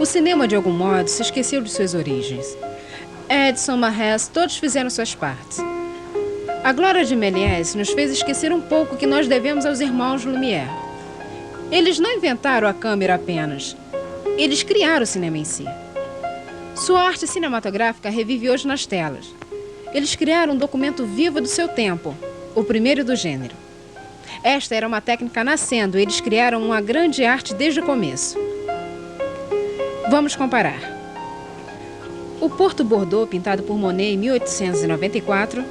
O cinema, de algum modo, se esqueceu de suas origens. Edison, Marais, todos fizeram suas partes. A glória de Méliès nos fez esquecer um pouco que nós devemos aos irmãos Lumière. Eles não inventaram a câmera apenas. Eles criaram o cinema em si. Sua arte cinematográfica revive hoje nas telas. Eles criaram um documento vivo do seu tempo, o primeiro do gênero. Esta era uma técnica nascendo e eles criaram uma grande arte desde o começo. Vamos comparar. O Porto Bordeaux, pintado por Monet em 1894,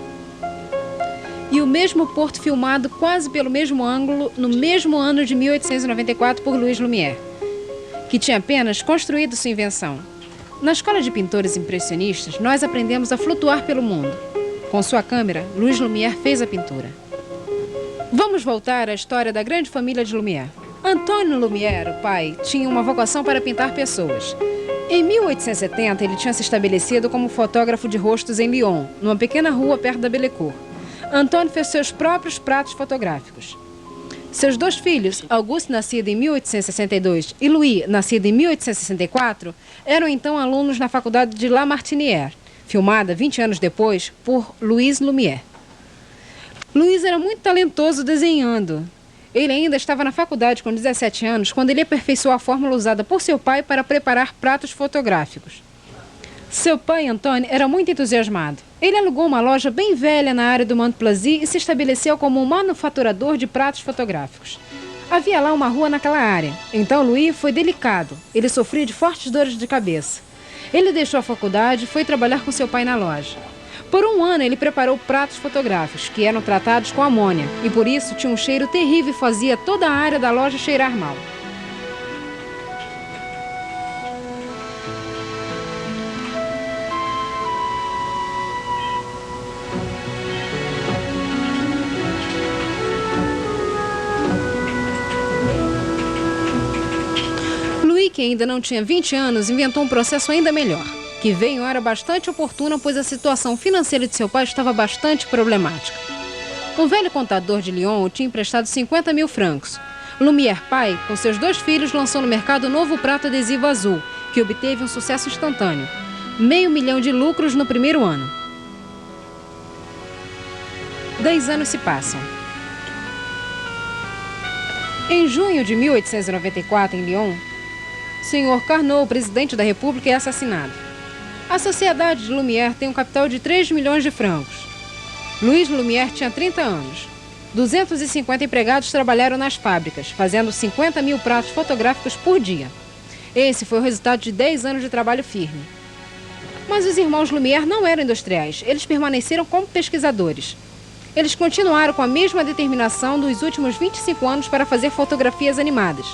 e o mesmo Porto filmado quase pelo mesmo ângulo no mesmo ano de 1894 por Louis Lumière, que tinha apenas construído sua invenção. Na escola de pintores impressionistas, nós aprendemos a flutuar pelo mundo. Com sua câmera, Louis Lumière fez a pintura. Vamos voltar à história da grande família de Lumière. Antônio Lumière, o pai, tinha uma vocação para pintar pessoas. Em 1870, ele tinha se estabelecido como fotógrafo de rostos em Lyon, numa pequena rua perto da Bellecour. Antônio fez seus próprios pratos fotográficos. Seus dois filhos, Auguste, nascido em 1862, e Louis, nascido em 1864, eram então alunos na faculdade de La Martinière, filmada 20 anos depois por Louis Lumière. Louis era muito talentoso desenhando. Ele ainda estava na faculdade com 17 anos quando ele aperfeiçoou a fórmula usada por seu pai para preparar pratos fotográficos. Seu pai, Antônio, era muito entusiasmado. Ele alugou uma loja bem velha na área do Montplaisir e se estabeleceu como um manufaturador de pratos fotográficos. Havia lá uma rua naquela área. Então Louis foi delicado. Ele sofria de fortes dores de cabeça. Ele deixou a faculdade e foi trabalhar com seu pai na loja. Por um ano ele preparou pratos fotográficos, que eram tratados com amônia, e por isso tinha um cheiro terrível e fazia toda a área da loja cheirar mal. Louis, que ainda não tinha 20 anos, inventou um processo ainda melhor, que veio em hora bastante oportuna, pois a situação financeira de seu pai estava bastante problemática. Um velho contador de Lyon o tinha emprestado 50 mil francos. Lumière, pai, com seus dois filhos, lançou no mercado o novo prato adesivo azul, que obteve um sucesso instantâneo. 500 mil de lucros no primeiro ano. 10 anos se passam. Em junho de 1894, em Lyon, Sr. Carnot, presidente da República, é assassinado. A sociedade de Lumière tem um capital de 3 milhões de francos. Louis Lumière tinha 30 anos. 250 empregados trabalharam nas fábricas, fazendo 50 mil pratos fotográficos por dia. Esse foi o resultado de 10 anos de trabalho firme. Mas os irmãos Lumière não eram industriais, eles permaneceram como pesquisadores. Eles continuaram com a mesma determinação dos últimos 25 anos para fazer fotografias animadas,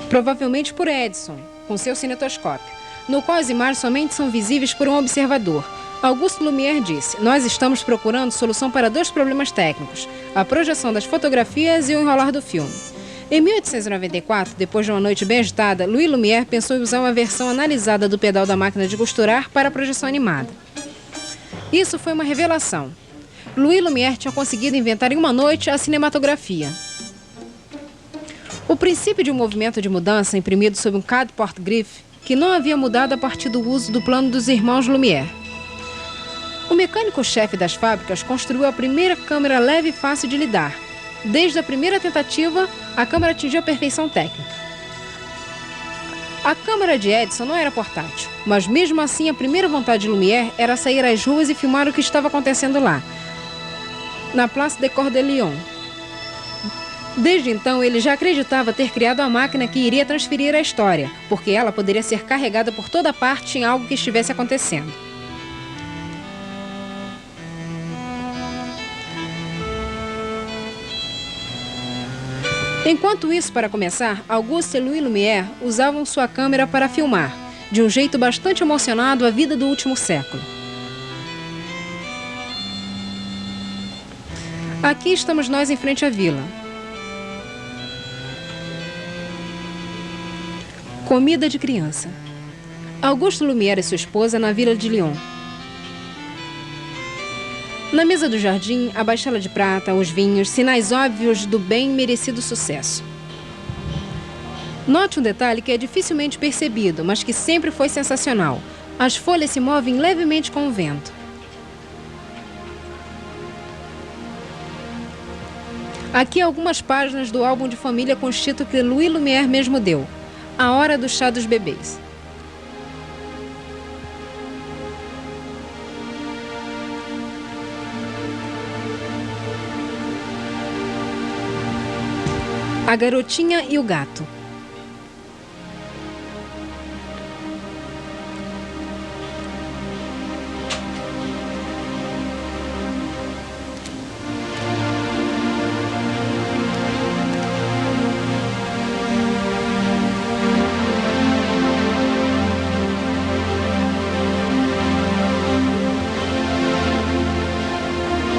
provavelmente por Edison, com seu cinetoscópio, no qual as imagens somente são visíveis por um observador. Auguste Lumière disse: "Nós estamos procurando solução para dois problemas técnicos, a projeção das fotografias e o enrolar do filme." Em 1894, depois de uma noite bem agitada, Louis Lumière pensou em usar uma versão analisada do pedal da máquina de costurar para a projeção animada. Isso foi uma revelação. Louis Lumière tinha conseguido inventar em uma noite a cinematografia. O princípio de um movimento de mudança imprimido sob um cadre porte-griffe que não havia mudado a partir do uso do plano dos irmãos Lumière. O mecânico-chefe das fábricas construiu a primeira câmera leve e fácil de lidar. Desde a primeira tentativa, a câmera atingiu a perfeição técnica. A câmera de Edison não era portátil, mas mesmo assim a primeira vontade de Lumière era sair às ruas e filmar o que estava acontecendo lá, na Place des Corps de Lyon. Desde então, ele já acreditava ter criado a máquina que iria transferir a história, porque ela poderia ser carregada por toda parte em algo que estivesse acontecendo. Enquanto isso, para começar, Auguste e Louis Lumière usavam sua câmera para filmar, de um jeito bastante emocionado, a vida do último século. Aqui estamos nós em frente à vila. Comida de criança. Auguste Lumière e sua esposa na vila de Lyon. Na mesa do jardim, a baixela de prata, os vinhos, sinais óbvios do bem merecido sucesso. Note um detalhe que é dificilmente percebido, mas que sempre foi sensacional. As folhas se movem levemente com o vento. Aqui algumas páginas do álbum de família com o título que Louis Lumière mesmo deu, A Hora do Chá dos Bebês. A Garotinha e o Gato.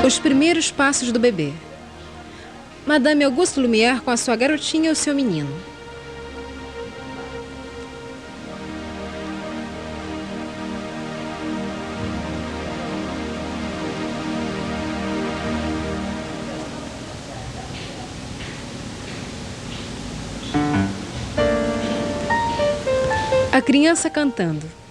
Os primeiros passos do bebê. Madame Auguste Lumière com a sua garotinha e o seu menino. A criança cantando.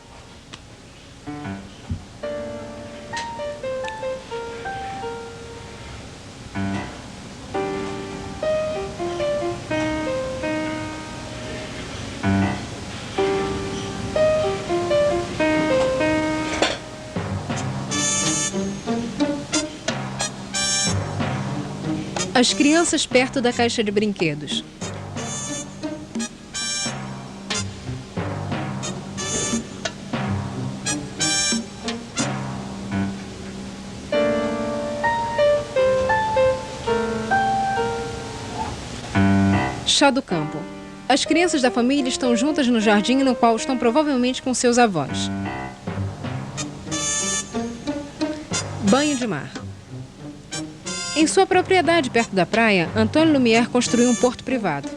As crianças perto da caixa de brinquedos. Chá do campo. As crianças da família estão juntas no jardim no qual estão provavelmente com seus avós. Banho de mar. Em sua propriedade perto da praia, Antoine Lumière construiu um porto privado.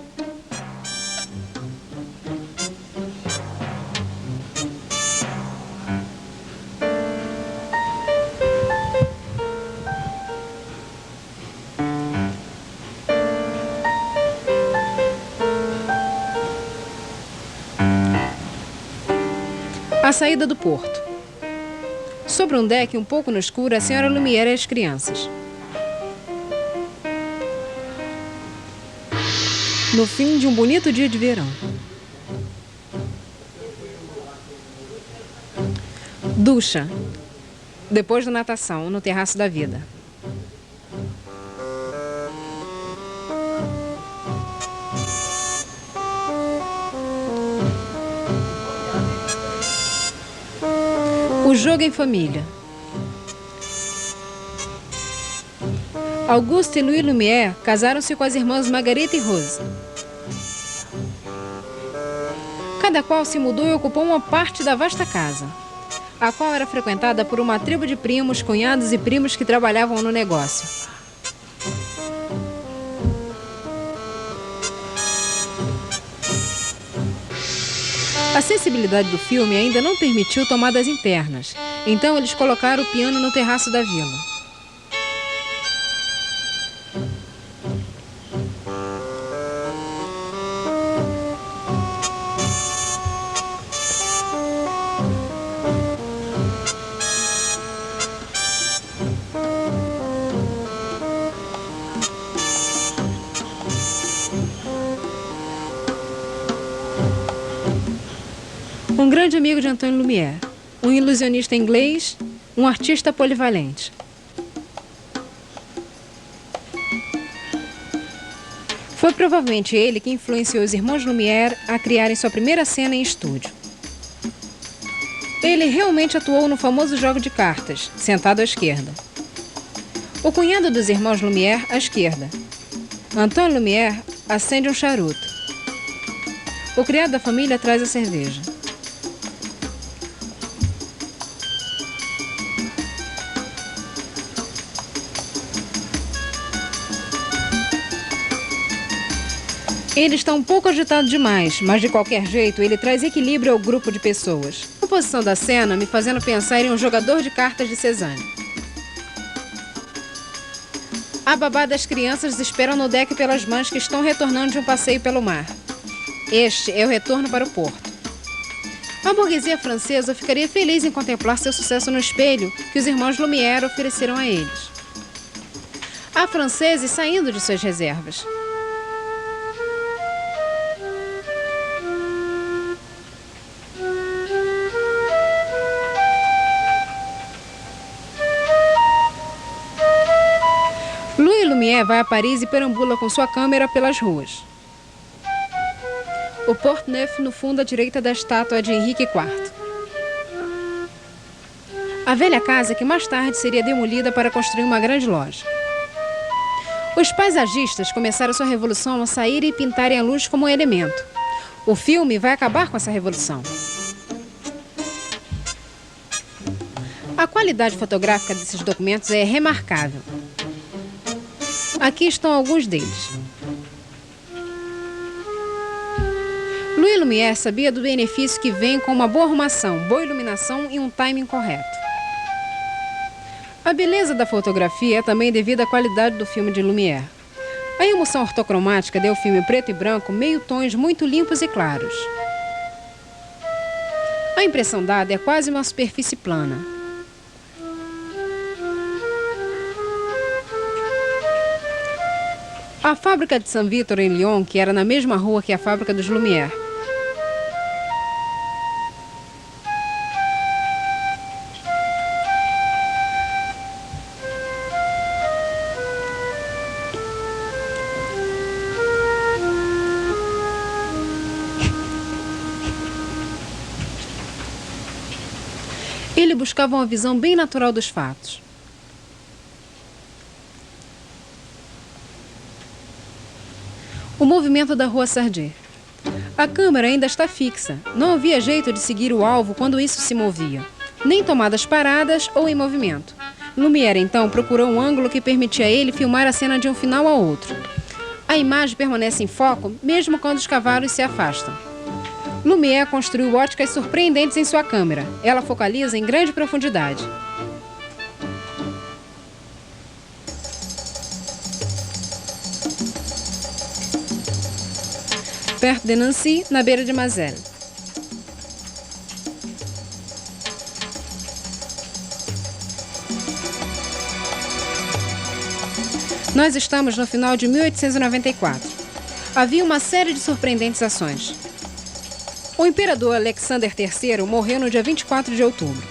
A saída do porto. Sobre um deck um pouco no escuro, a senhora Lumière e as crianças. No fim de um bonito dia de verão. Ducha. Depois da natação, no terraço da vida. O jogo em família. Auguste e Louis Lumière casaram-se com as irmãs Marguerite e Rose. Cada qual se mudou e ocupou uma parte da vasta casa, a qual era frequentada por uma tribo de primos, cunhados e primos que trabalhavam no negócio. A sensibilidade do filme ainda não permitiu tomadas internas, então eles colocaram o piano no terraço da vila. Um grande amigo de Antoine Lumière, um ilusionista inglês, um artista polivalente. Foi provavelmente ele que influenciou os irmãos Lumière a criarem sua primeira cena em estúdio. Ele realmente atuou no famoso jogo de cartas, sentado à esquerda. O cunhado dos irmãos Lumière à esquerda. Antoine Lumière acende um charuto. O criado da família traz a cerveja. Ele está um pouco agitado demais, mas de qualquer jeito ele traz equilíbrio ao grupo de pessoas. A composição da cena me fazendo pensar em um jogador de cartas de Cézanne. A babá das crianças esperam no deck pelas mães que estão retornando de um passeio pelo mar. Este é o retorno para o porto. A burguesia francesa ficaria feliz em contemplar seu sucesso no espelho que os irmãos Lumière ofereceram a eles. Há franceses saindo de suas reservas. Louis Lumière vai a Paris e perambula com sua câmera pelas ruas. O Port Neuf no fundo à direita da estátua de Henrique IV. A velha casa que mais tarde seria demolida para construir uma grande loja. Os paisagistas começaram sua revolução ao saírem e pintarem a luz como um elemento. O filme vai acabar com essa revolução. A qualidade fotográfica desses documentos é remarcável. Aqui estão alguns deles. Louis Lumière sabia do benefício que vem com uma boa arrumação, boa iluminação e um timing correto. A beleza da fotografia é também devida à qualidade do filme de Lumière. A emulsão ortocromática deu ao filme preto e branco meio tons muito limpos e claros. A impressão dada é quase uma superfície plana. A fábrica de Saint-Victor em Lyon, que era na mesma rua que a fábrica dos Lumière. Ele buscava uma visão bem natural dos fatos. O movimento da rua Sardier. A câmera ainda está fixa. Não havia jeito de seguir o alvo quando isso se movia. Nem tomadas paradas ou em movimento. Lumière, então, procurou um ângulo que permitia a ele filmar a cena de um final ao outro. A imagem permanece em foco, mesmo quando os cavalos se afastam. Lumière construiu óticas surpreendentes em sua câmera. Ela focaliza em grande profundidade. Perto de Nancy, na beira de Mazelle. Nós estamos no final de 1894. Havia uma série de surpreendentes ações. O imperador Alexandre III morreu no dia 24 de outubro.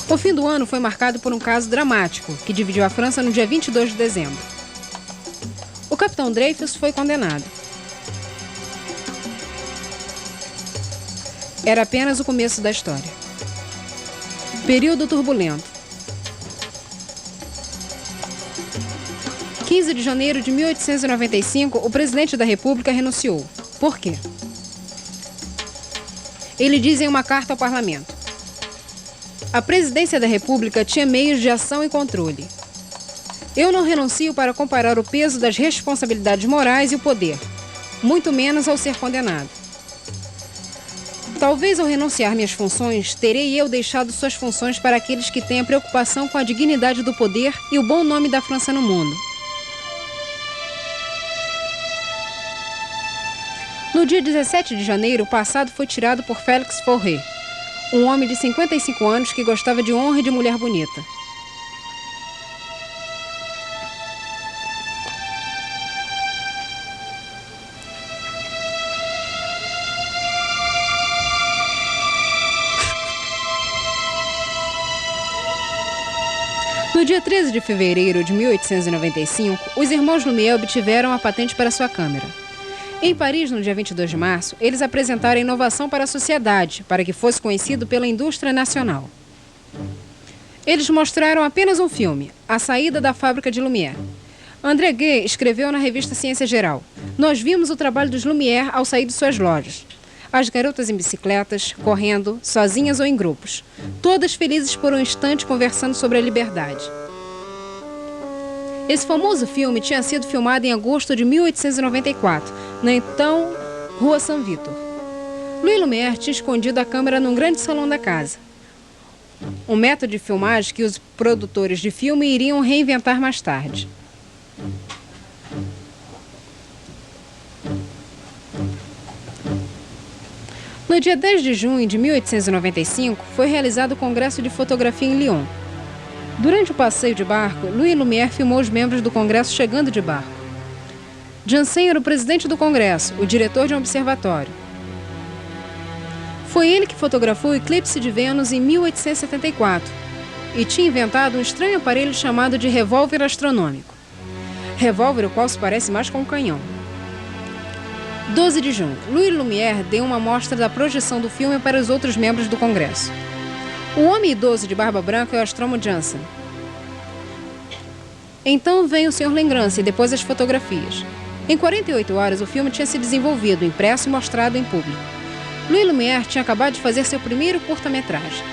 O fim do ano foi marcado por um caso dramático, que dividiu a França no dia 22 de dezembro. O capitão Dreyfus foi condenado. Era apenas o começo da história. Período turbulento. 15 de janeiro de 1895, o presidente da República renunciou. Por quê? Ele diz em uma carta ao parlamento: a presidência da República tinha meios de ação e controle. Eu não renuncio para comparar o peso das responsabilidades morais e o poder, muito menos ao ser condenado. Talvez ao renunciar minhas funções, terei eu deixado suas funções para aqueles que têm a preocupação com a dignidade do poder e o bom nome da França no mundo. No dia 17 de janeiro, o passado foi tirado por Félix Fauré, um homem de 55 anos que gostava de honra e de mulher bonita. No dia 13 de fevereiro de 1895, os irmãos Lumière obtiveram a patente para sua câmera. Em Paris, no dia 22 de março, eles apresentaram a inovação para a sociedade, para que fosse conhecido pela indústria nacional. Eles mostraram apenas um filme, A Saída da Fábrica de Lumière. André Gay escreveu na revista Ciência Geral: nós vimos o trabalho dos Lumière ao sair de suas lojas. As garotas em bicicletas, correndo, sozinhas ou em grupos, todas felizes por um instante conversando sobre a liberdade. Esse famoso filme tinha sido filmado em agosto de 1894, na então Rua Saint-Victor. Louis Lumière tinha escondido a câmera num grande salão da casa. um método de filmagem que os produtores de filme iriam reinventar mais tarde. No dia 10 de junho de 1895, foi realizado o Congresso de Fotografia em Lyon. Durante o passeio de barco, Louis Lumière filmou os membros do Congresso chegando de barco. Janssen era o presidente do Congresso, o diretor de um observatório. Foi ele que fotografou o eclipse de Vênus em 1874 e tinha inventado um estranho aparelho chamado de revólver astronômico. Revólver o qual se parece mais com um canhão. 12 de junho, Louis Lumière deu uma amostra da projeção do filme para os outros membros do Congresso. O homem idoso de barba branca é o astrônomo Janssen. Então vem o Sr. Legrand e depois as fotografias. Em 48 horas, o filme tinha se desenvolvido, impresso e mostrado em público. Louis Lumière tinha acabado de fazer seu primeiro curta-metragem.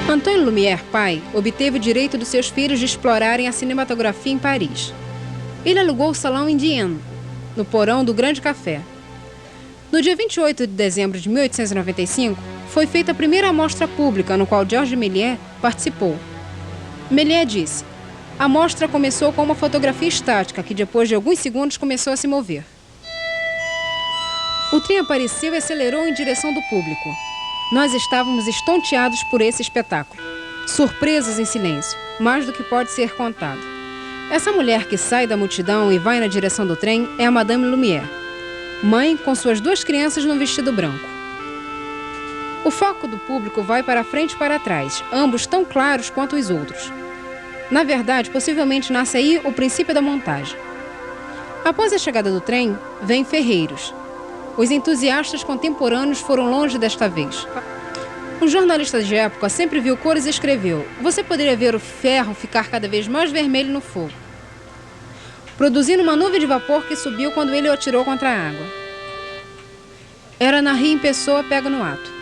Antoine Lumière, pai, obteve o direito dos seus filhos de explorarem a cinematografia em Paris. Ele alugou o salão Indienne, no porão do Grande Café. No dia 28 de dezembro de 1895, foi feita a primeira amostra pública, no qual Georges Méliès participou. Méliès disse: "A mostra começou com uma fotografia estática, que depois de alguns segundos começou a se mover. O trem apareceu e acelerou em direção do público. Nós estávamos estonteados por esse espetáculo, surpresos em silêncio, mais do que pode ser contado. Essa mulher que sai da multidão e vai na direção do trem é a Madame Lumière, mãe com suas 2 crianças no vestido branco. O foco do público vai para frente e para trás, ambos tão claros quanto os outros. Na verdade, possivelmente nasce aí o princípio da montagem. Após a chegada do trem, vêm ferreiros. Os entusiastas contemporâneos foram longe desta vez. Um jornalista de época sempre viu cores e escreveu: "Você poderia ver o ferro ficar cada vez mais vermelho no fogo", produzindo uma nuvem de vapor que subiu quando ele o atirou contra a água. Era Narry em pessoa pego no ato.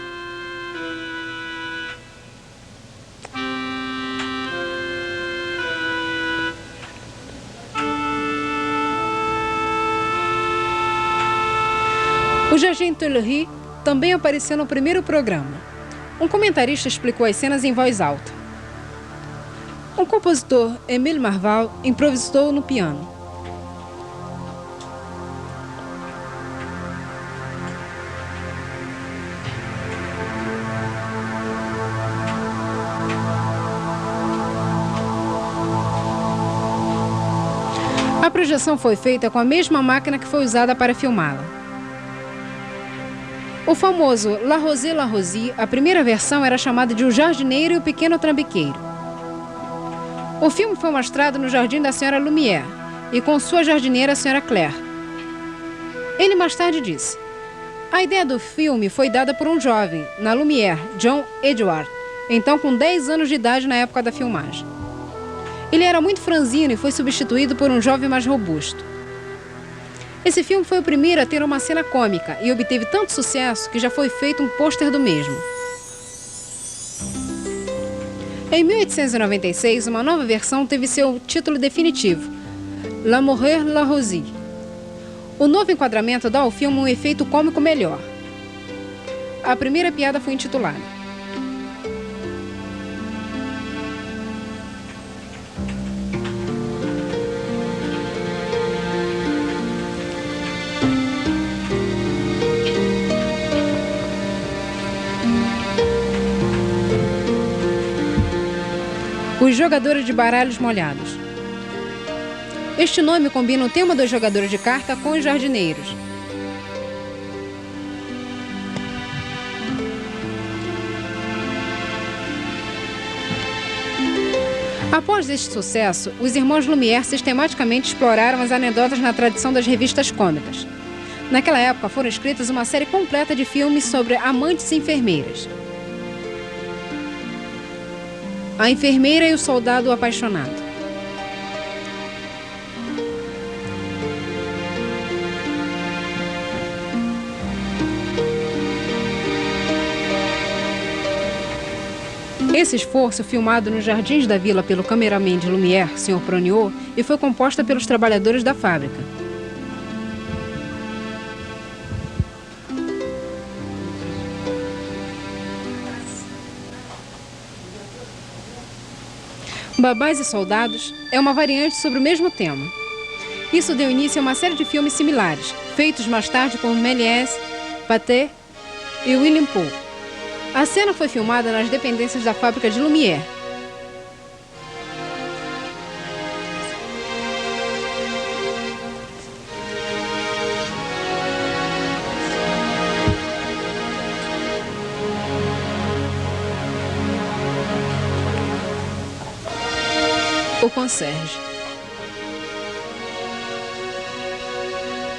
O Jardim Tuileries também apareceu no primeiro programa. Um comentarista explicou as cenas em voz alta. Um compositor, Émile Marval, improvisou no piano. A projeção foi feita com a mesma máquina que foi usada para filmá-la. O famoso La Rosée La Rosie, a primeira versão era chamada de O Jardineiro e o Pequeno Trambiqueiro. O filme foi mostrado no jardim da Sra. Lumière e com sua jardineira, a Sra. Claire. Ele mais tarde disse: "A ideia do filme foi dada por um jovem, na Lumière, John Edward, então com 10 anos de idade na época da filmagem. Ele era muito franzino e foi substituído por um jovem mais robusto. Esse filme foi o primeiro a ter uma cena cômica e obteve tanto sucesso que já foi feito um pôster do mesmo." Em 1896, uma nova versão teve seu título definitivo, L'Amoureux La Rosie. O novo enquadramento dá ao filme um efeito cômico melhor. A primeira piada foi intitulada: Os Jogadores de Baralhos Molhados. Este nome combina o tema dos jogadores de carta com os jardineiros. Após este sucesso, os irmãos Lumière sistematicamente exploraram as anedotas na tradição das revistas cômicas. Naquela época foram escritas uma série completa de filmes sobre amantes e enfermeiras. A Enfermeira e o Soldado Apaixonado. Esse esforço, filmado nos jardins da vila pelo cameraman de Lumière, Sr. Pruniot, e foi composta pelos trabalhadores da fábrica. Babás e Soldados é uma variante sobre o mesmo tema. Isso deu início a uma série de filmes similares, feitos mais tarde por Méliès, Pathé e William Poole. A cena foi filmada nas dependências da fábrica de Lumière. O concierge.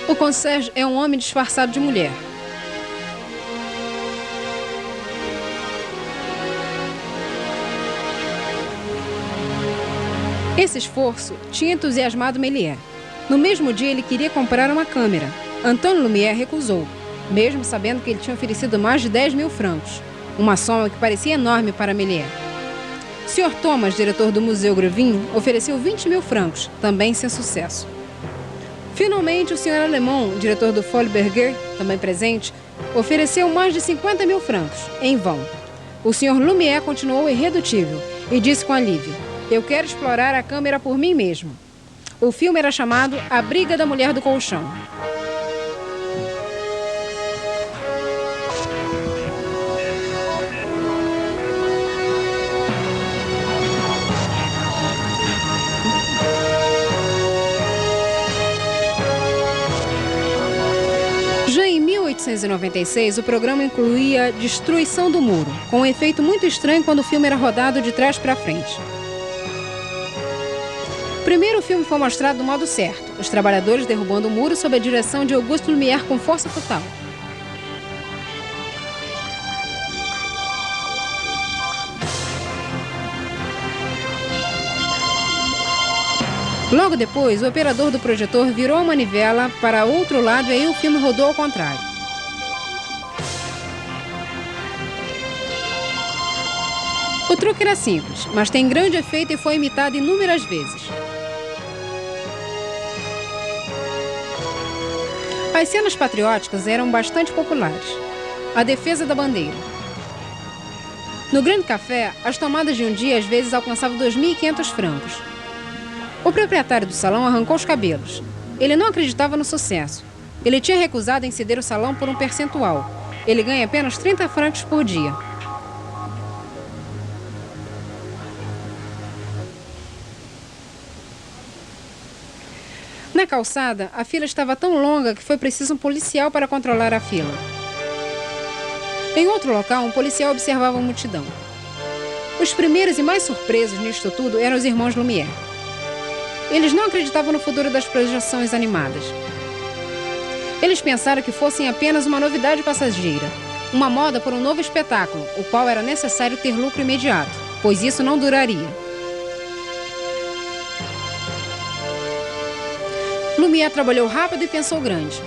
O concierge é um homem disfarçado de mulher. Esse esforço tinha entusiasmado Méliès. No mesmo dia, ele queria comprar uma câmera. Antônio Lumière recusou, mesmo sabendo que ele tinha oferecido mais de 10.000 francos, uma soma que parecia enorme para Méliès. Sr. Thomas, diretor do Museu Grévin, ofereceu 20.000 francos, também sem sucesso. Finalmente, o Sr. Alemão, diretor do Folie Berger, também presente, ofereceu mais de 50.000 francos, em vão. O Sr. Lumière continuou irredutível e disse com alívio: "Eu quero explorar a câmera por mim mesmo." O filme era chamado A Briga da Mulher do Colchão. Já em 1896, o programa incluía Destruição do Muro, com um efeito muito estranho quando o filme era rodado de trás para frente. Primeiro, o filme foi mostrado do modo certo, os trabalhadores derrubando o muro sob a direção de Auguste Lumière com força total. Logo depois, o operador do projetor virou a manivela para outro lado e aí o filme rodou ao contrário. O truque era simples, mas tem grande efeito e foi imitado inúmeras vezes. As cenas patrióticas eram bastante populares. A defesa da bandeira. No Grande Café, as tomadas de um dia às vezes alcançavam 2.500 francos. O proprietário do salão arrancou os cabelos. Ele não acreditava no sucesso. Ele tinha recusado em ceder o salão por um percentual. Ele ganha apenas 30 francos por dia. Na calçada, a fila estava tão longa que foi preciso um policial para controlar a fila. Em outro local, um policial observava a multidão. Os primeiros e mais surpresos nisto tudo eram os irmãos Lumière. Eles não acreditavam no futuro das projeções animadas. Eles pensaram que fossem apenas uma novidade passageira, uma moda por um novo espetáculo, o qual era necessário ter lucro imediato, pois isso não duraria. Lumière trabalhou rápido e pensou grande.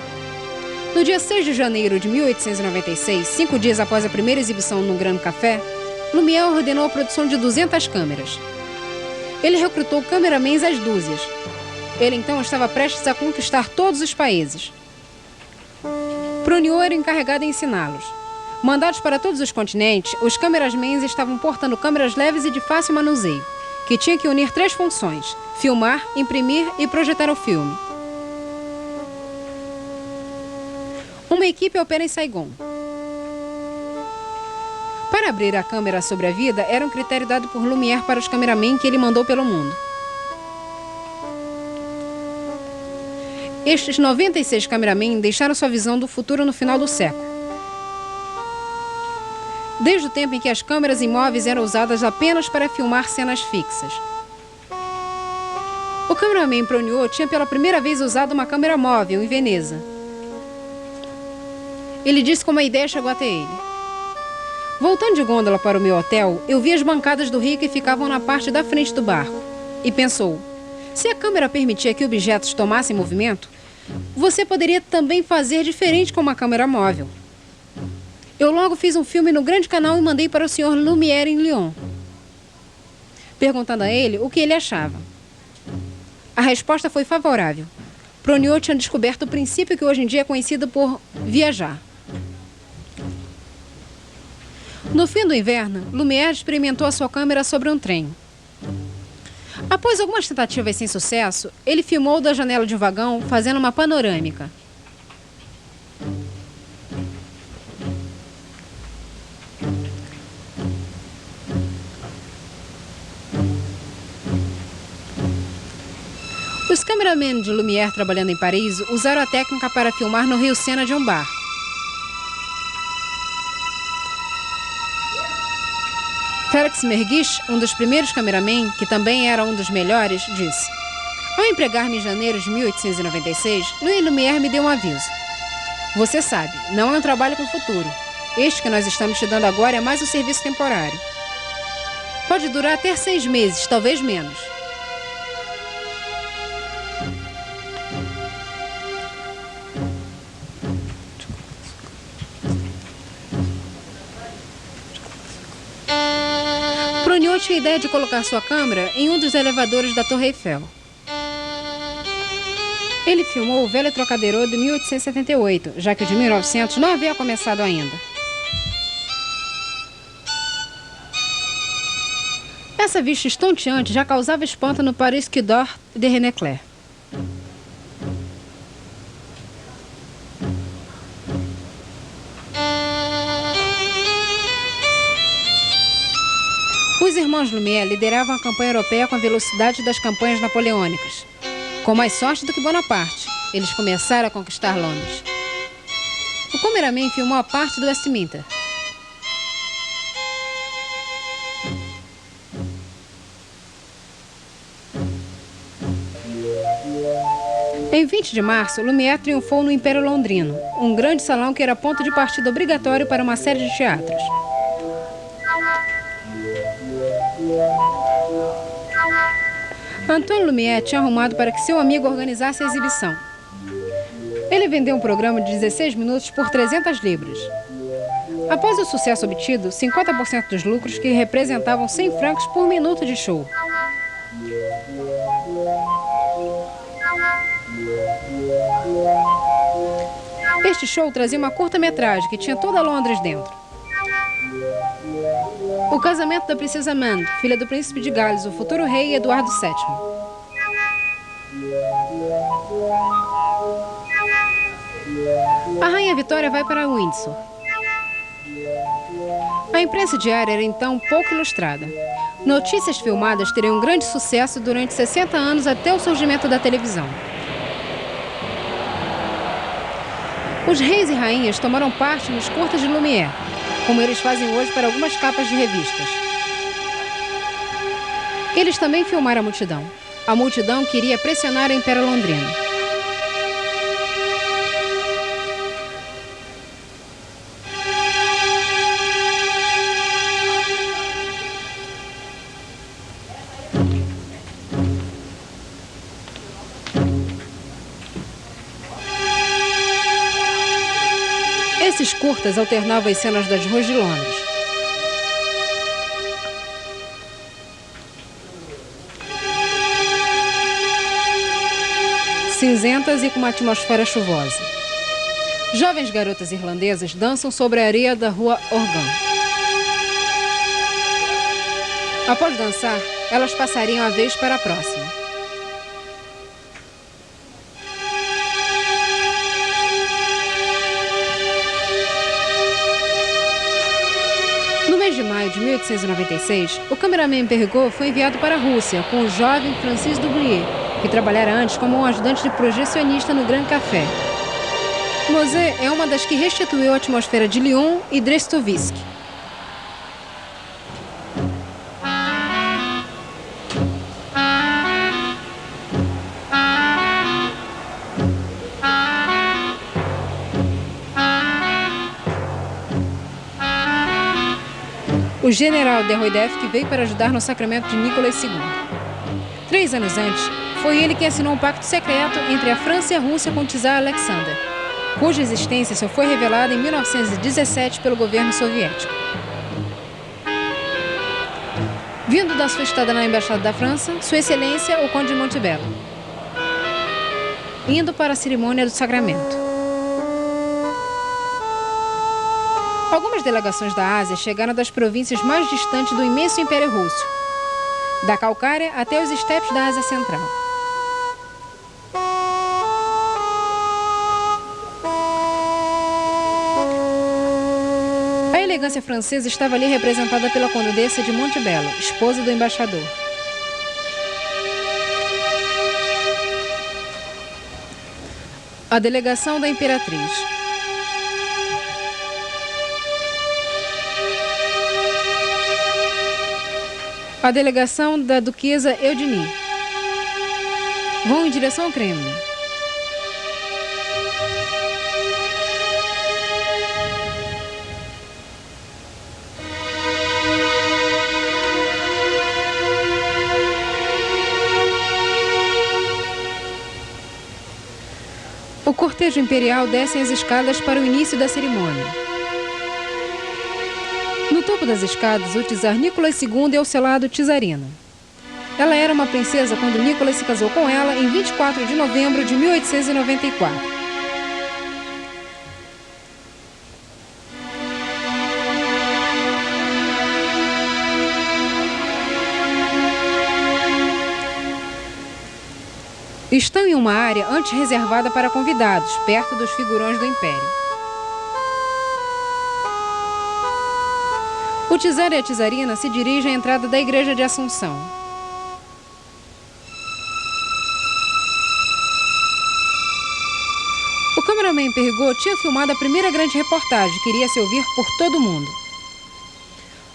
No dia 6 de janeiro de 1896, 5 dias após a primeira exibição no Grande Café, Lumière ordenou a produção de 200 câmeras. Ele recrutou cameramans às dúzias. Ele então estava prestes a conquistar todos os países. Pruniot era encarregado de ensiná-los. Mandados para todos os continentes, os cameramans estavam portando câmeras leves e de fácil manuseio, que tinham que unir 3 funções: filmar, imprimir e projetar o filme. Uma equipe opera em Saigon. Para abrir a câmera sobre a vida, era um critério dado por Lumière para os cameramen que ele mandou pelo mundo. Estes 96 cameramen deixaram sua visão do futuro no final do século. Desde o tempo em que as câmeras imóveis eram usadas apenas para filmar cenas fixas. O cameraman Pruniot tinha pela primeira vez usado uma câmera móvel em Veneza. Ele disse como a ideia chegou até ele. Voltando de gôndola para o meu hotel, eu vi as bancadas do rio que ficavam na parte da frente do barco. E pensou, se a câmera permitia que objetos tomassem movimento, você poderia também fazer diferente com uma câmera móvel. Eu logo fiz um filme no Grande Canal e mandei para o Sr. Lumière em Lyon. perguntando a ele o que ele achava. A resposta foi favorável. Pruniot tinha descoberto o princípio que hoje em dia é conhecido por viajar. No fim do inverno, Lumière experimentou a sua câmera sobre um trem. Após algumas tentativas sem sucesso, ele filmou da janela de um vagão fazendo uma panorâmica. Os cameramen de Lumière trabalhando em Paris usaram a técnica para filmar no rio Sena de um bar. Félix Merguich, um dos primeiros cameramen, que também era um dos melhores, disse: ao empregar-me em janeiro de 1896, Louis Lumière me deu um aviso. Você sabe, não é um trabalho com futuro. Este que nós estamos te dando agora é mais um serviço temporário. Pode durar até 6 meses, talvez menos. Pruniot tinha a ideia de colocar sua câmera em um dos elevadores da Torre Eiffel. Ele filmou o velho Trocadero de 1878, já que o de 1900 não havia começado ainda. Essa vista estonteante já causava espanto no Paris Quai d'Or de René Clair. Os irmãos Lumière lideravam a campanha europeia com a velocidade das campanhas napoleônicas. Com mais sorte do que Bonaparte, eles começaram a conquistar Londres. O cameraman filmou a parte do Westminster. Em 20 de março, Lumière triunfou no Império Londrino, um grande salão que era ponto de partida obrigatório para uma série de teatros. Antoine Lumière tinha arrumado para que seu amigo organizasse a exibição. Ele vendeu um programa de 16 minutos por 300 libras. Após o sucesso obtido, 50% dos lucros, que representavam 100 francos por minuto de show. Este show trazia uma curta-metragem que tinha toda Londres dentro. O casamento da princesa Amande, filha do príncipe de Gales, o futuro rei Eduardo VII. A rainha Vitória vai para Windsor. A imprensa diária era então pouco ilustrada. Notícias filmadas teriam um grande sucesso durante 60 anos até o surgimento da televisão. Os reis e rainhas tomaram parte nos curtas de Lumière, como eles fazem hoje para algumas capas de revistas. Eles também filmaram a multidão. A multidão queria pressionar o Império Londrino. Esses curtas alternavam as cenas das ruas de Londres. Cinzentas e com uma atmosfera chuvosa. Jovens garotas irlandesas dançam sobre a areia da rua Organ. Após dançar, elas passariam a vez para a próxima. De maio de 1896, o cameraman Perregaux foi enviado para a Rússia com o jovem Francis Doublier, que trabalhara antes como um ajudante de projecionista no Grand Café. Mosé é uma das que restituiu a atmosfera de Lyon e Drestovisky. O general de Roidef, que veio para ajudar no sacramento de Nicolas II. 3 anos antes, foi ele quem assinou um pacto secreto entre a França e a Rússia com o czar Alexander, cuja existência só foi revelada em 1917 pelo governo soviético. Vindo da sua estada na Embaixada da França, Sua Excelência, o Conde de Montebello. Indo para a cerimônia do sagramento. Algumas delegações da Ásia chegaram das províncias mais distantes do imenso Império Russo, da Calcária até os estepes da Ásia Central. A elegância francesa estava ali representada pela Condessa de Montebello, esposa do embaixador. A delegação da Imperatriz. A delegação da Duquesa Eugenie. Vão em direção ao Kremlin. O cortejo imperial desce as escadas para o início da cerimônia. No topo das escadas, o czar Nicolas II é o selado czarina. Ela era uma princesa quando Nicolas se casou com ela em 24 de novembro de 1894. Estão em uma área antes reservada para convidados, perto dos figurões do Império. O czar e a czarina se dirigem à entrada da Igreja de Assunção. O cameraman Perrigot tinha filmado a primeira grande reportagem que iria se ouvir por todo o mundo.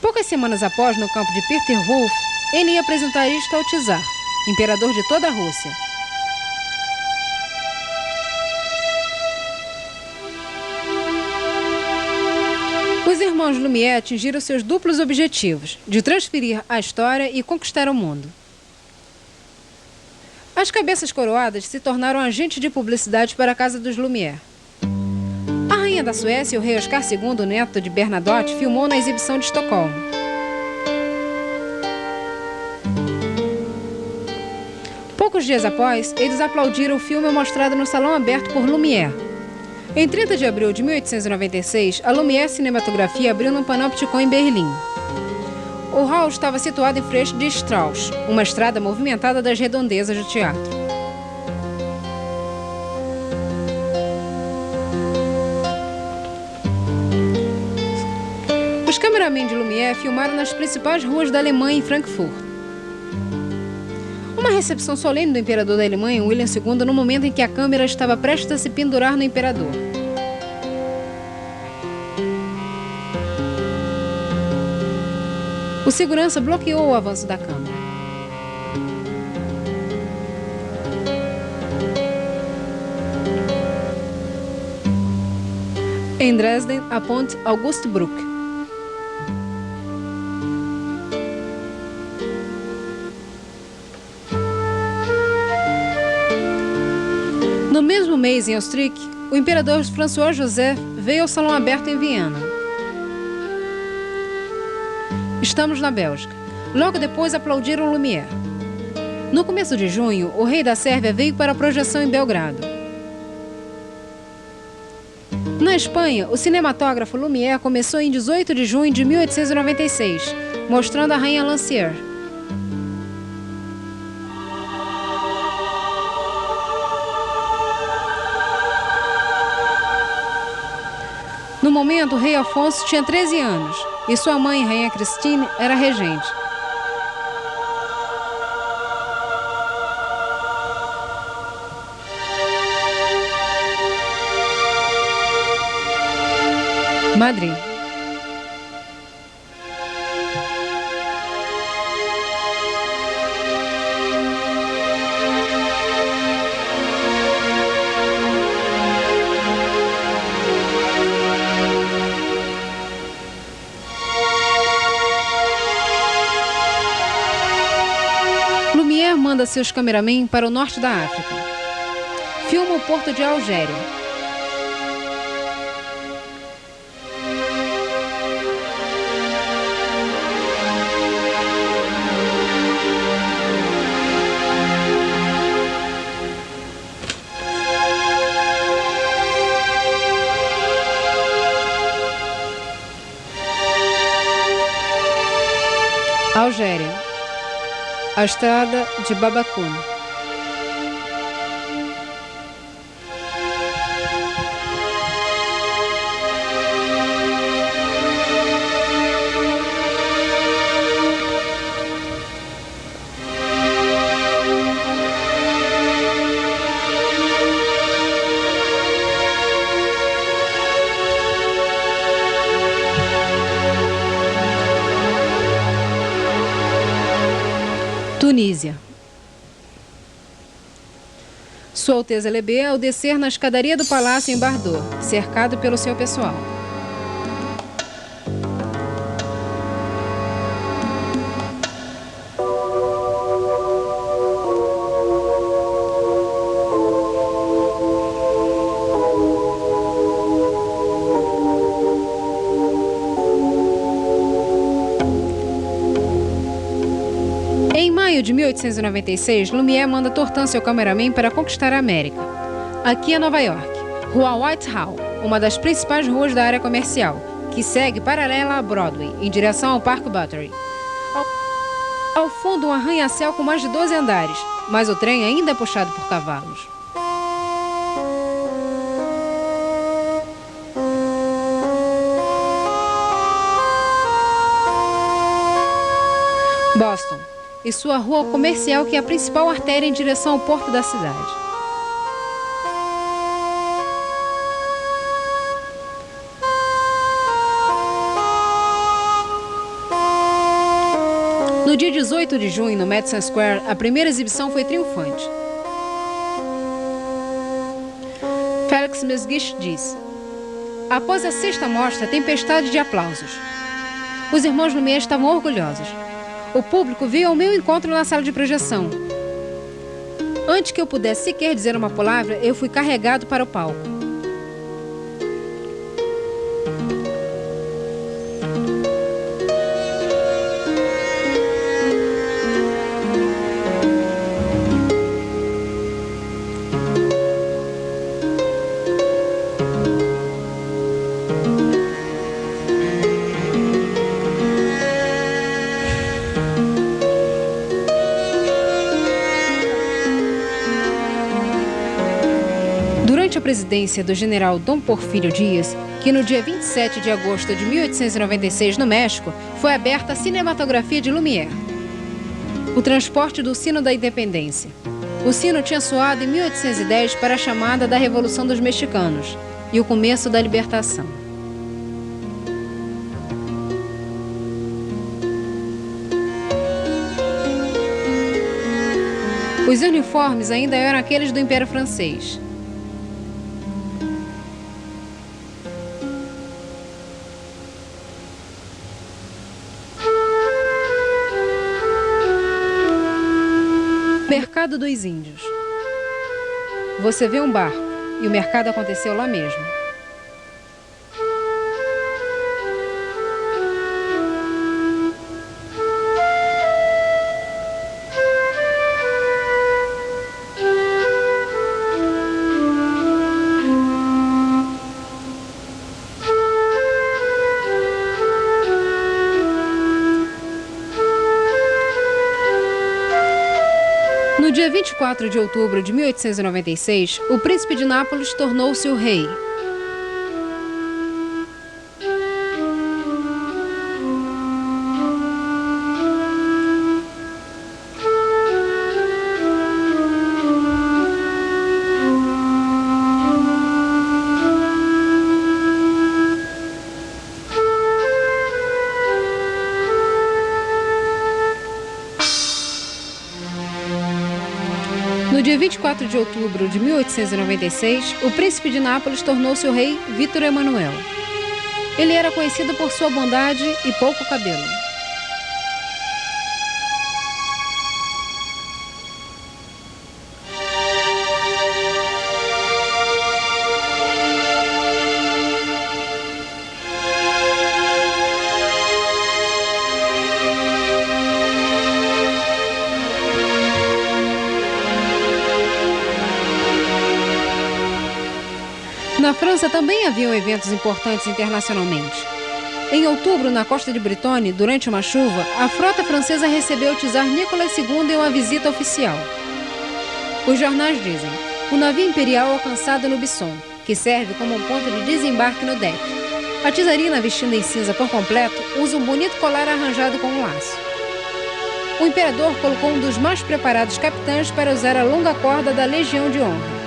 Poucas semanas após, no campo de Peterhof, ele ia apresentar isto ao czar, imperador de toda a Rússia. Os irmãos Lumière atingiram seus duplos objetivos, de transferir a história e conquistar o mundo. As cabeças coroadas se tornaram agentes de publicidade para a casa dos Lumière. A rainha da Suécia e o rei Oscar II, neto de Bernadotte, filmou na exibição de Estocolmo. Poucos dias após, eles aplaudiram o filme mostrado no salão aberto por Lumière. Em 30 de abril de 1896, a Lumière Cinematografia abriu no Panopticon em Berlim. O hall estava situado em frente de Strauss, uma estrada movimentada das redondezas do teatro. Os cameramen de Lumière filmaram nas principais ruas da Alemanha e Frankfurt. Uma recepção solene do imperador da Alemanha, William II, no momento em que a câmera estava prestes a se pendurar no imperador. O segurança bloqueou o avanço da câmera. Em Dresden, a ponte Augustbruck. No mesmo mês, em Austric, o imperador François José veio ao Salão Aberto em Viena. Estamos na Bélgica. Logo depois aplaudiram Lumière. No começo de junho, o rei da Sérvia veio para a projeção em Belgrado. Na Espanha, o cinematógrafo Lumière começou em 18 de junho de 1896, mostrando a rainha Lancière. No momento, o rei Afonso tinha 13 anos e sua mãe, Rainha Christine, era regente. Madrid. Lumière manda seus cameramen para o norte da África. Filma o porto de Algéria. Algéria. A estrada de Babacoun. Tunísia. Sua Alteza Lebé ao descer na escadaria do palácio em Bardot, cercado pelo seu pessoal. Em maio de 1896, Lumière manda Tortan, seu cameraman, para conquistar a América. Aqui é Nova York, Rua Whitehall, uma das principais ruas da área comercial, que segue paralela a Broadway, em direção ao Parque Battery. Ao fundo, um arranha-céu com mais de 12 andares, mas o trem ainda é puxado por cavalos. Boston e sua rua comercial, que é a principal artéria em direção ao porto da cidade. No dia 18 de junho, no Madison Square, a primeira exibição foi triunfante. Félix Mesguich diz: após a sexta mostra, tempestade de aplausos. Os irmãos Lumière estavam orgulhosos. O público veio ao meu encontro na sala de projeção. Antes que eu pudesse sequer dizer uma palavra, eu fui carregado para o palco. Durante a presidência do general Dom Porfírio Dias, que no dia 27 de agosto de 1896, no México, foi aberta a cinematografia de Lumière. O transporte do sino da independência. O sino tinha soado em 1810 para a chamada da Revolução dos Mexicanos e o começo da libertação. Os uniformes ainda eram aqueles do Império Francês. Mercado dos Índios. Você vê um barco, e o mercado aconteceu lá mesmo. No dia 24 de outubro de 1896, o príncipe de Nápoles tornou-se o rei. No dia 24 de outubro de 1896, o príncipe de Nápoles tornou-se o rei Vítor Emanuel. Ele era conhecido por sua bondade e pouco cabelo. Na França também haviam eventos importantes internacionalmente. Em outubro, na costa de Britone, durante uma chuva, a frota francesa recebeu o czar Nicolas II em uma visita oficial. Os jornais dizem: o navio imperial alcançado no Bisson, que serve como um ponto de desembarque no deck. A czarina, vestida em cinza por completo, usa um bonito colar arranjado com um laço. O imperador colocou um dos mais preparados capitães para usar a longa corda da Legião de Honra.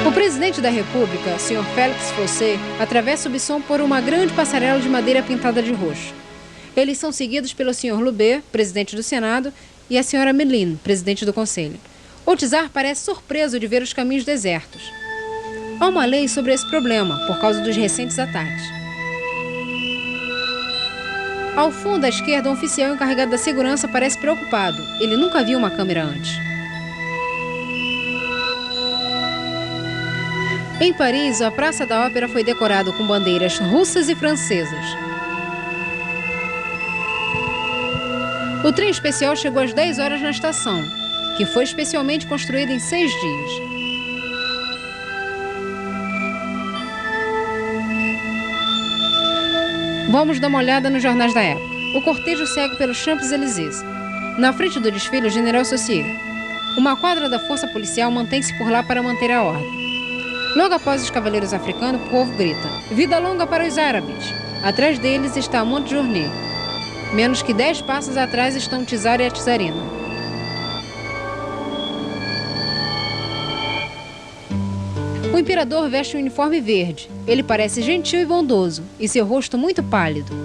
O presidente da República, Sr. Félix Fossé, atravessa o Bisson por uma grande passarela de madeira pintada de roxo. Eles são seguidos pelo Sr. Loubet, presidente do Senado, e a Sra. Meline, presidente do Conselho. O czar parece surpreso de ver os caminhos desertos. Há uma lei sobre esse problema, por causa dos recentes ataques. Ao fundo à esquerda, um oficial encarregado da segurança parece preocupado. Ele nunca viu uma câmera antes. Em Paris, a Praça da Ópera foi decorada com bandeiras russas e francesas. O trem especial chegou às 10 horas na estação, que foi especialmente construída em 6 dias. Vamos dar uma olhada nos jornais da época. O cortejo segue pelos Champs-Élysées. Na frente do desfile, o general Saussier. Uma quadra da força policial mantém-se por lá para manter a ordem. Logo após os cavaleiros africanos, o povo grita: vida longa para os árabes! Atrás deles está Montjournet. Menos que 10 passos atrás estão o czar e a czarina. O imperador veste um uniforme verde. Ele parece gentil e bondoso, e seu rosto muito pálido.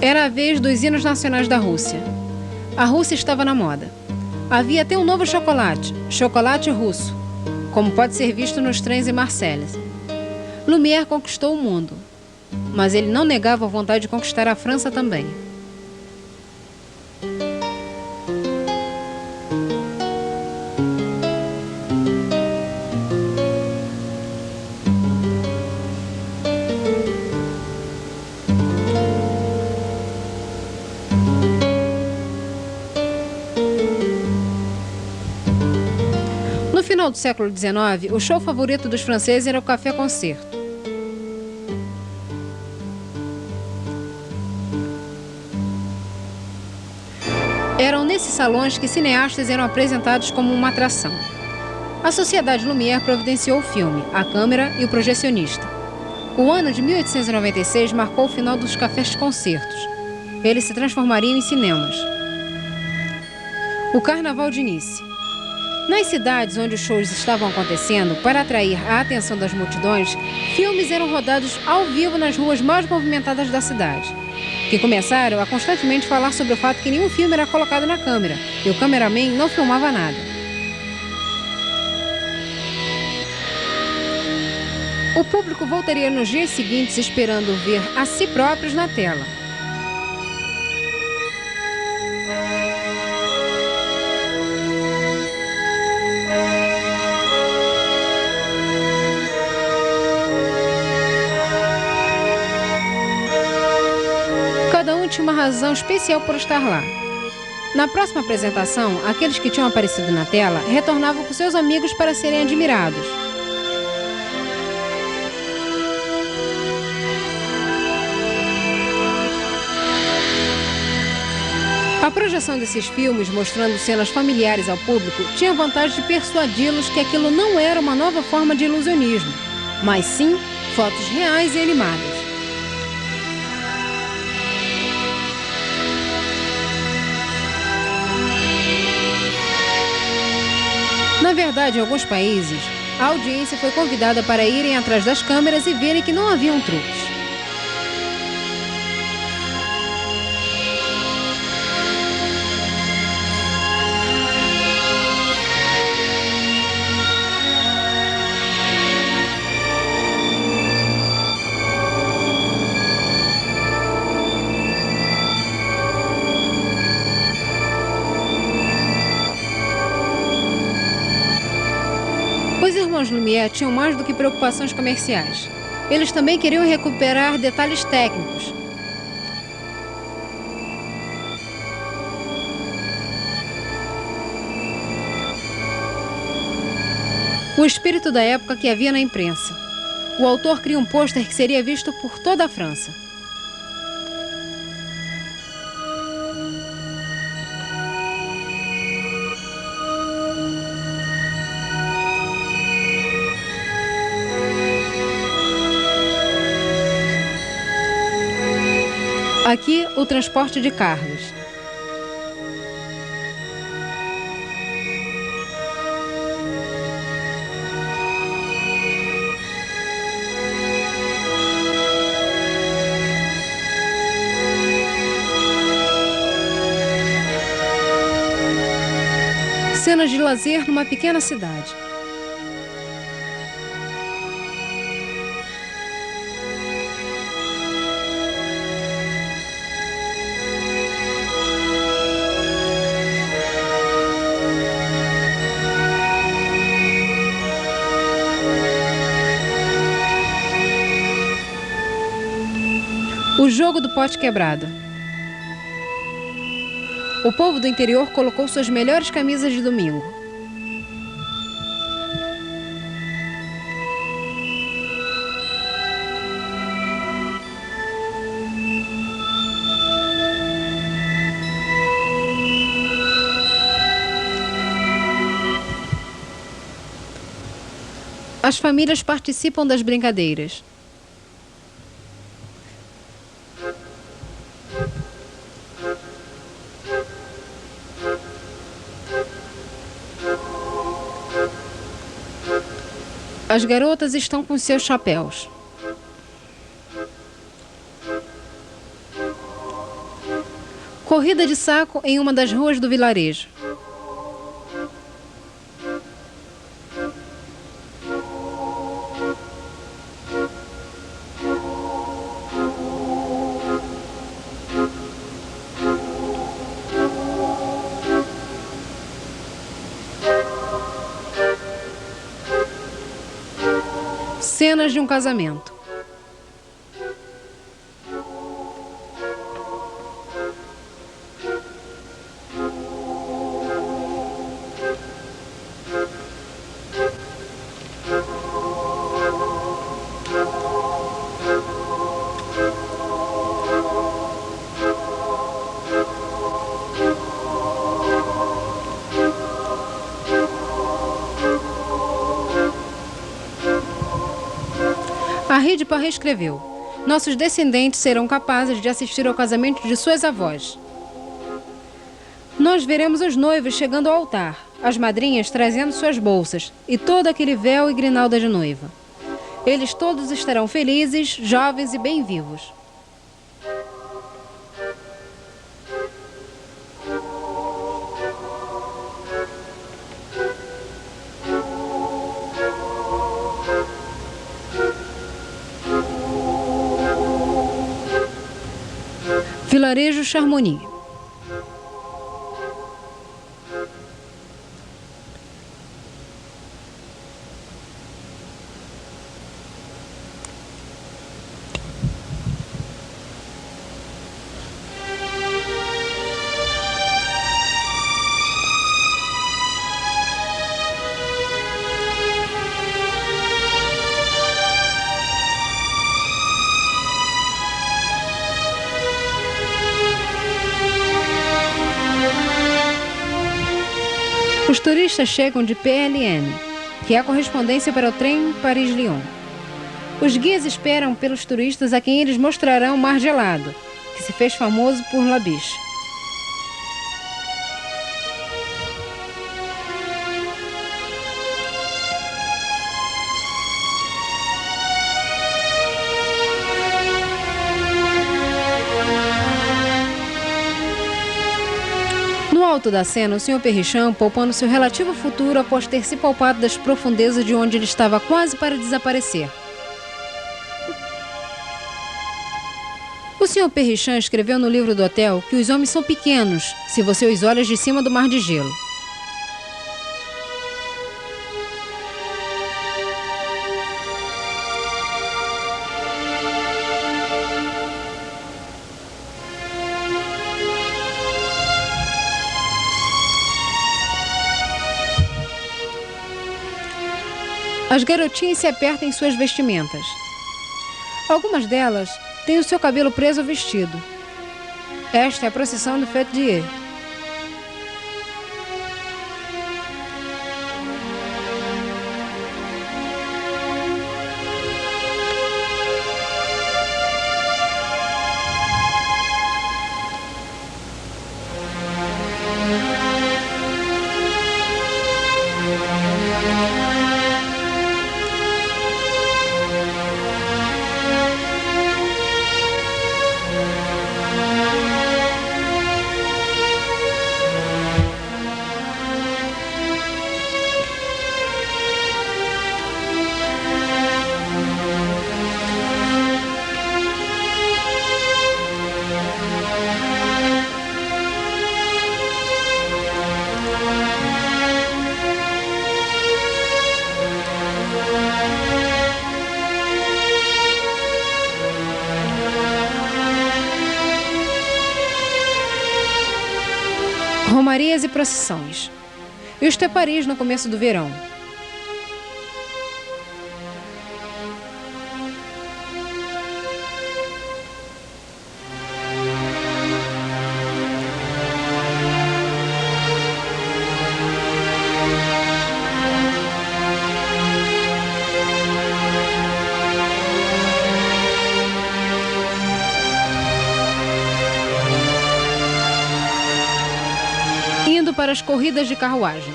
Era a vez dos hinos nacionais da Rússia. A Rússia estava na moda. Havia até um novo chocolate, chocolate russo, como pode ser visto nos trens em Marselha. Lumière conquistou o mundo, mas ele não negava a vontade de conquistar a França também. No final do século XIX, o show favorito dos franceses era o café-concerto. Eram nesses salões que cineastas eram apresentados como uma atração. A Sociedade Lumière providenciou o filme, a câmera e o projecionista. O ano de 1896 marcou o final dos cafés-concertos. Eles se transformariam em cinemas. O Carnaval de Nice. Nas cidades onde os shows estavam acontecendo, para atrair a atenção das multidões, filmes eram rodados ao vivo nas ruas mais movimentadas da cidade, que começaram a constantemente falar sobre o fato que nenhum filme era colocado na câmera e o cameraman não filmava nada. O público voltaria nos dias seguintes esperando ver a si próprios na tela. Cada um tinha uma razão especial por estar lá. Na próxima apresentação, aqueles que tinham aparecido na tela retornavam com seus amigos para serem admirados. A projeção desses filmes, mostrando cenas familiares ao público, tinha a vantagem de persuadi-los que aquilo não era uma nova forma de ilusionismo, mas sim fotos reais e animadas. Na verdade, em alguns países, a audiência foi convidada para irem atrás das câmeras e verem que não haviam truques. Lumière tinham mais do que preocupações comerciais. Eles também queriam recuperar detalhes técnicos. O espírito da época que havia na imprensa. O autor cria um pôster que seria visto por toda a França. Aqui, o transporte de cargas. Cenas de lazer numa pequena cidade. O jogo do pote quebrado. O povo do interior colocou suas melhores camisas de domingo. As famílias participam das brincadeiras. As garotas estão com seus chapéus. Corrida de saco em uma das ruas do vilarejo. Cenas de um casamento. Henri de Paré escreveu: nossos descendentes serão capazes de assistir ao casamento de suas avós. Nós veremos os noivos chegando ao altar, as madrinhas trazendo suas bolsas e todo aquele véu e grinalda de noiva. Eles todos estarão felizes, jovens e bem vivos. Vilarejo Charmouni. Os turistas chegam de PLM, que é a correspondência para o trem Paris-Lyon. Os guias esperam pelos turistas a quem eles mostrarão o Mar Gelado, que se fez famoso por La Biche. No alto da cena, o Sr. Perrichon poupando seu relativo futuro após ter se poupado das profundezas de onde ele estava quase para desaparecer. O Sr. Perrichon escreveu no livro do hotel que os homens são pequenos se você os olha de cima do mar de gelo. As garotinhas se apertam em suas vestimentas. Algumas delas têm o seu cabelo preso ao vestido. Esta é a procissão do Fête Dieu. Romarias e procissões. Isto é Paris no começo do verão. Indo para as corridas de carruagem.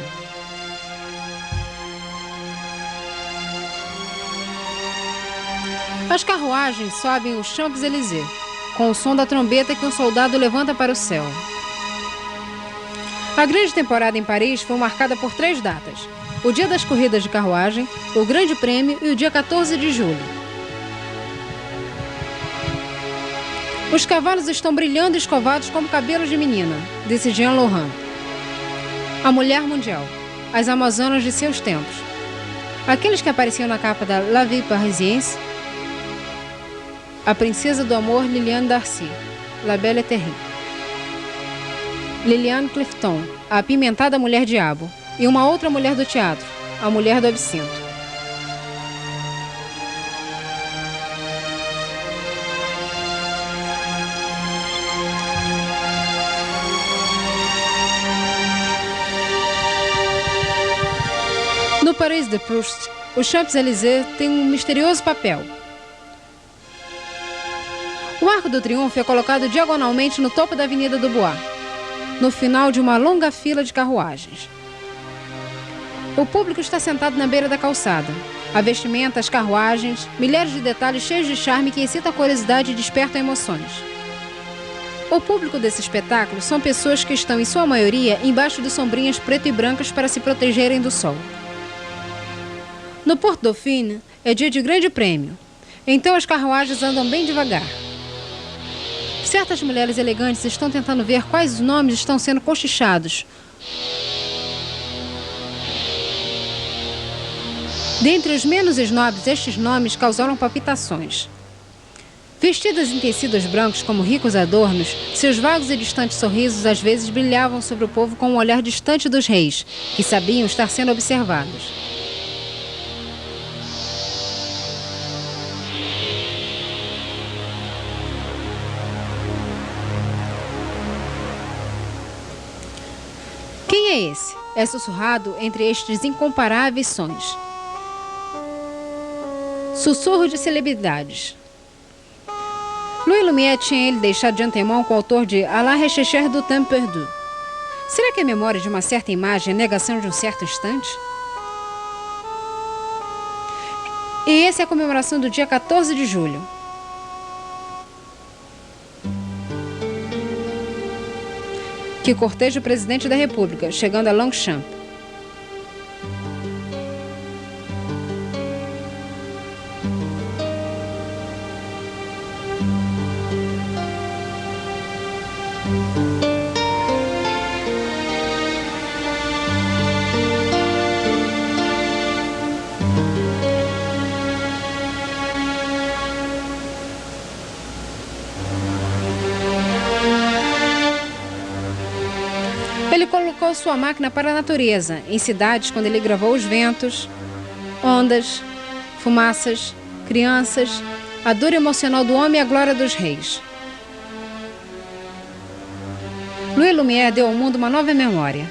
As carruagens sobem o Champs-Élysées, com o som da trombeta que um soldado levanta para o céu. A grande temporada em Paris foi marcada por 3 datas: o dia das corridas de carruagem, o Grande Prêmio e o dia 14 de julho. Os cavalos estão brilhando e escovados como cabelos de menina, disse Jean Laurent. A mulher mundial, as amazonas de seus tempos. Aqueles que apareciam na capa da La Vie Parisiense, a princesa do amor Liliane Darcy, La Belle et Terrible. Liliane Clifton, a apimentada mulher diabo, e uma outra mulher do teatro, a mulher do absinto. No Paris de Proust, o Champs-Élysées tem um misterioso papel. O Arco do Triunfo é colocado diagonalmente no topo da Avenida do Bois, no final de uma longa fila de carruagens. O público está sentado na beira da calçada. A vestimenta, as carruagens, milhares de detalhes cheios de charme que excitam a curiosidade e despertam emoções. O público desse espetáculo são pessoas que estão, em sua maioria, embaixo de sombrinhas preto e brancas para se protegerem do sol. No Porto Dauphine é dia de grande prêmio, então as carruagens andam bem devagar. Certas mulheres elegantes estão tentando ver quais nomes estão sendo cochichados. Dentre os menos esnobres, estes nomes causaram palpitações. Vestidas em tecidos brancos como ricos adornos, seus vagos e distantes sorrisos às vezes brilhavam sobre o povo com um olhar distante dos reis, que sabiam estar sendo observados. Quem é esse? É sussurrado entre estes incomparáveis sons. Sussurro de celebridades. Louis Lumière tinha ele deixado de antemão com o autor de À la recherche du temps perdu. Será que a memória de uma certa imagem é a negação de um certo instante? E essa é a comemoração do dia 14 de julho. Que corteja o presidente da República, chegando a Longchamp. Ele colocou sua máquina para a natureza, em cidades quando ele gravou Os Ventos, Ondas, fumaças, crianças, a dor emocional do homem e a glória dos reis. Louis Lumière deu ao mundo uma nova memória.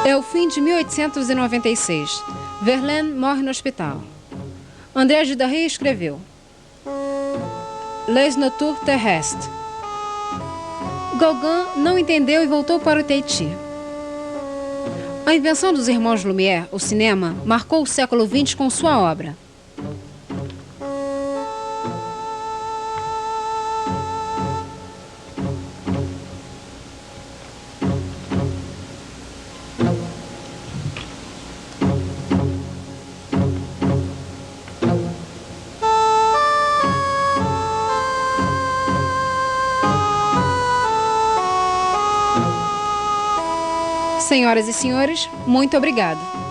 É o fim de 1896. Verlaine morre no hospital. André Dudarry escreveu Les Nocturnes Terrestres. Gauguin não entendeu e voltou para o Tahiti. A invenção dos irmãos Lumière, o cinema, marcou o século XX com sua obra. Senhoras e senhores, muito obrigado.